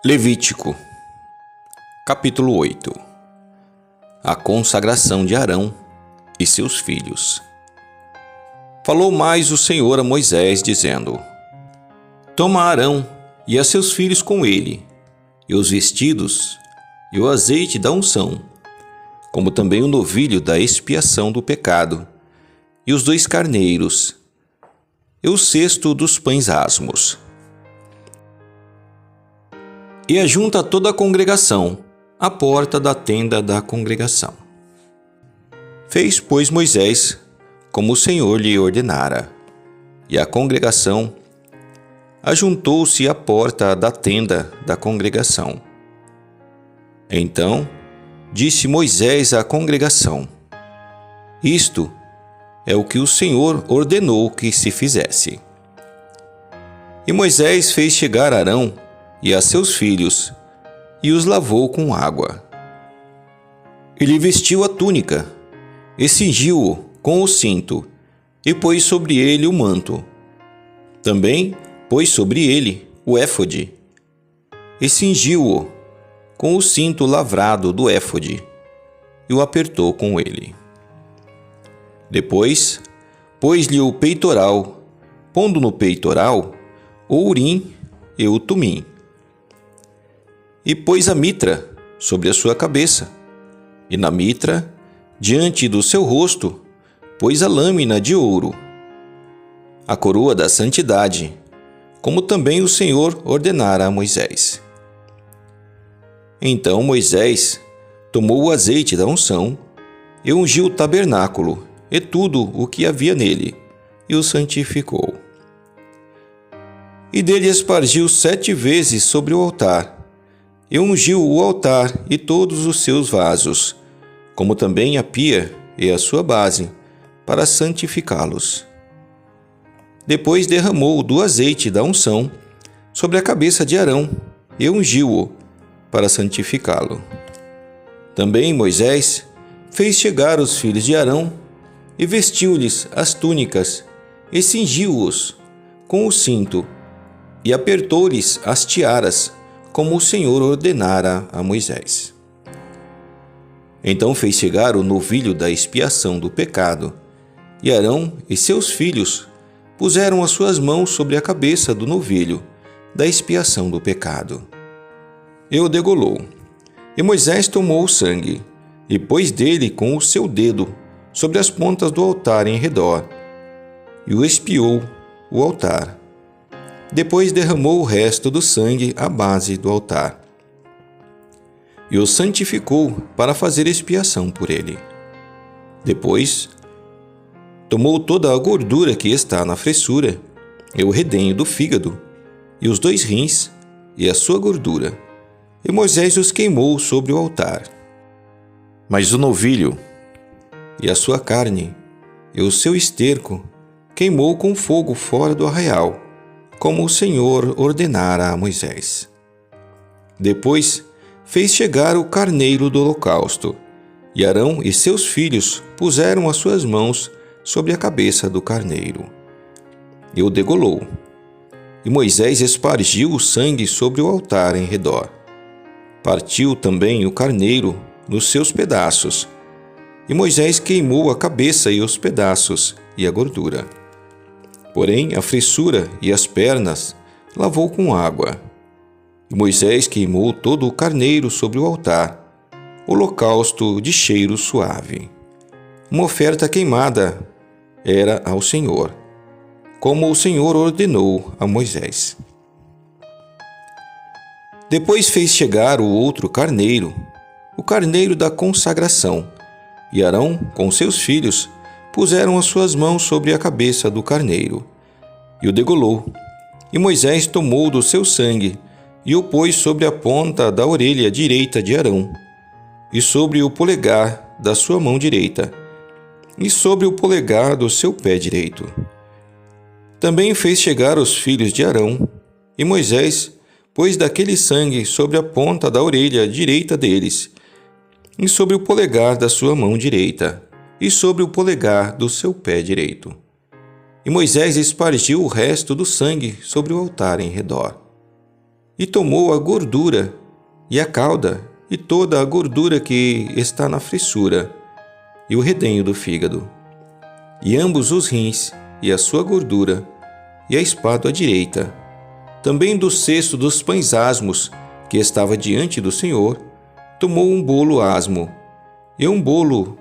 Levítico, capítulo 8. A consagração de Arão e seus filhos. Falou mais o Senhor a Moisés, dizendo: Toma Arão e a seus filhos com ele, e os vestidos, e o azeite da unção, como também o novilho da expiação do pecado, e os 2 carneiros, e o cesto dos pães asmos. E ajunta toda a congregação à porta da tenda da congregação. Fez, pois, Moisés como o Senhor lhe ordenara, e a congregação ajuntou-se à porta da tenda da congregação. Então disse Moisés à congregação: Isto é o que o Senhor ordenou que se fizesse. E Moisés fez chegar Arão e a seus filhos, e os lavou com água. Ele vestiu a túnica, e cingiu-o com o cinto, e pôs sobre ele o manto. Também pôs sobre ele o éfode, e cingiu-o com o cinto lavrado do éfode, e o apertou com ele. Depois, pôs-lhe o peitoral, pondo no peitoral o urim e o tumim. E pôs a mitra sobre a sua cabeça, e na mitra, diante do seu rosto, pôs a lâmina de ouro, a coroa da santidade, como também o Senhor ordenara a Moisés. Então Moisés tomou o azeite da unção, e ungiu o tabernáculo, e tudo o que havia nele, e o santificou. E dele espargiu 7 vezes sobre o altar, e ungiu o altar e todos os seus vasos, como também a pia e a sua base, para santificá-los. Depois derramou do azeite da unção sobre a cabeça de Arão e ungiu-o para santificá-lo. Também Moisés fez chegar os filhos de Arão e vestiu-lhes as túnicas e cingiu-os com o cinto e apertou-lhes as tiaras, como o Senhor ordenara a Moisés. Então fez chegar o novilho da expiação do pecado, e Arão e seus filhos puseram as suas mãos sobre a cabeça do novilho da expiação do pecado. E o degolou. E Moisés tomou o sangue, e pôs dele com o seu dedo sobre as pontas do altar em redor, e o expiou o altar. Depois derramou o resto do sangue à base do altar, e o santificou para fazer expiação por ele. Depois, tomou toda a gordura que está na fressura, e o redenho do fígado, e os 2 rins, e a sua gordura, e Moisés os queimou sobre o altar. Mas o novilho, e a sua carne, e o seu esterco, queimou com fogo fora do arraial, como o Senhor ordenara a Moisés. Depois fez chegar o carneiro do holocausto, e Arão e seus filhos puseram as suas mãos sobre a cabeça do carneiro, e o degolou. E Moisés espargiu o sangue sobre o altar em redor. Partiu também o carneiro nos seus pedaços, e Moisés queimou a cabeça e os pedaços e a gordura. Porém, a fressura e as pernas lavou com água. E Moisés queimou todo o carneiro sobre o altar, holocausto de cheiro suave. Uma oferta queimada era ao Senhor, como o Senhor ordenou a Moisés. Depois fez chegar o outro carneiro, o carneiro da consagração, e Arão, com seus filhos, puseram as suas mãos sobre a cabeça do carneiro, e o degolou. E Moisés tomou do seu sangue, e o pôs sobre a ponta da orelha direita de Arão, e sobre o polegar da sua mão direita, e sobre o polegar do seu pé direito. Também fez chegar os filhos de Arão, e Moisés pôs daquele sangue sobre a ponta da orelha direita deles, e sobre o polegar da sua mão direita, e sobre o polegar do seu pé direito. E Moisés espargiu o resto do sangue sobre o altar em redor. e tomou a gordura e a cauda e toda a gordura que está na frissura e o redenho do fígado, e ambos os rins e a sua gordura e a espada à direita, também do cesto dos pães asmos que estava diante do Senhor, tomou um bolo asmo e um bolo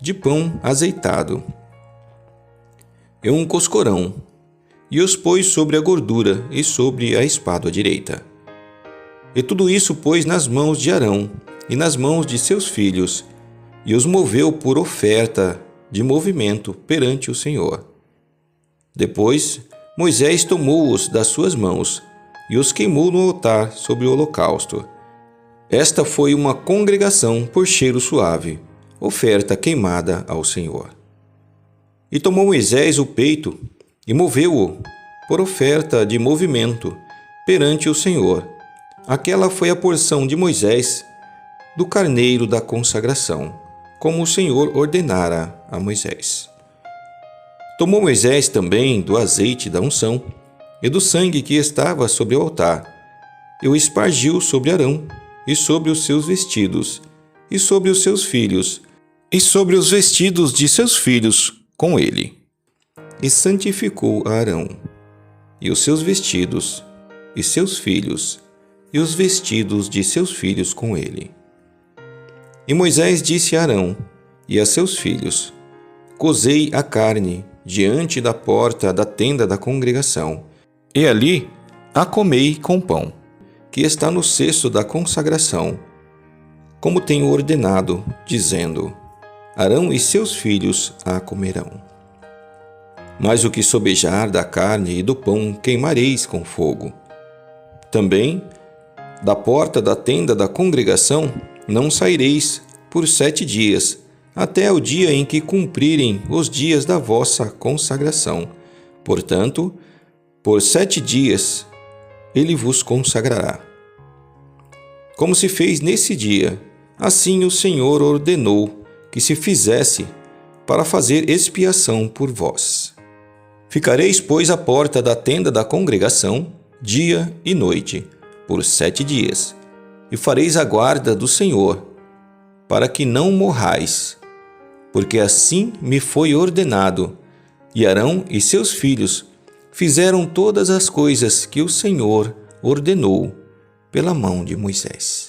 de pão azeitado e um coscorão, e os pôs sobre a gordura e sobre a espada à direita. E tudo isso pôs nas mãos de Arão e nas mãos de seus filhos, e os moveu por oferta de movimento perante o Senhor. Depois Moisés tomou-os das suas mãos e os queimou no altar sobre o holocausto. Esta foi uma congregação por cheiro suave, oferta queimada ao Senhor. E tomou Moisés o peito e moveu-o por oferta de movimento perante o Senhor. Aquela foi a porção de Moisés do carneiro da consagração, como o Senhor ordenara a Moisés. Tomou Moisés também do azeite da unção e do sangue que estava sobre o altar, e o espargiu sobre Arão, e sobre os seus vestidos, e sobre os seus filhos, e sobre os vestidos de seus filhos com ele. E santificou a Arão, e os seus vestidos, e seus filhos, e os vestidos de seus filhos com ele. E Moisés disse a Arão e a seus filhos: Cozei a carne diante da porta da tenda da congregação, e ali a comei com pão, que está no cesto da consagração, como tenho ordenado, dizendo: Arão e seus filhos a comerão. Mas o que sobejar da carne e do pão queimareis com fogo. Também da porta da tenda da congregação não saireis por 7 dias, até o dia em que cumprirem os dias da vossa consagração. Portanto, por 7 dias ele vos consagrará. Como se fez nesse dia, assim o Senhor ordenou que se fizesse para fazer expiação por vós. Ficareis, pois, à porta da tenda da congregação, dia e noite, por 7 dias, e fareis a guarda do Senhor, para que não morrais, porque assim me foi ordenado. E Arão e seus filhos fizeram todas as coisas que o Senhor ordenou pela mão de Moisés.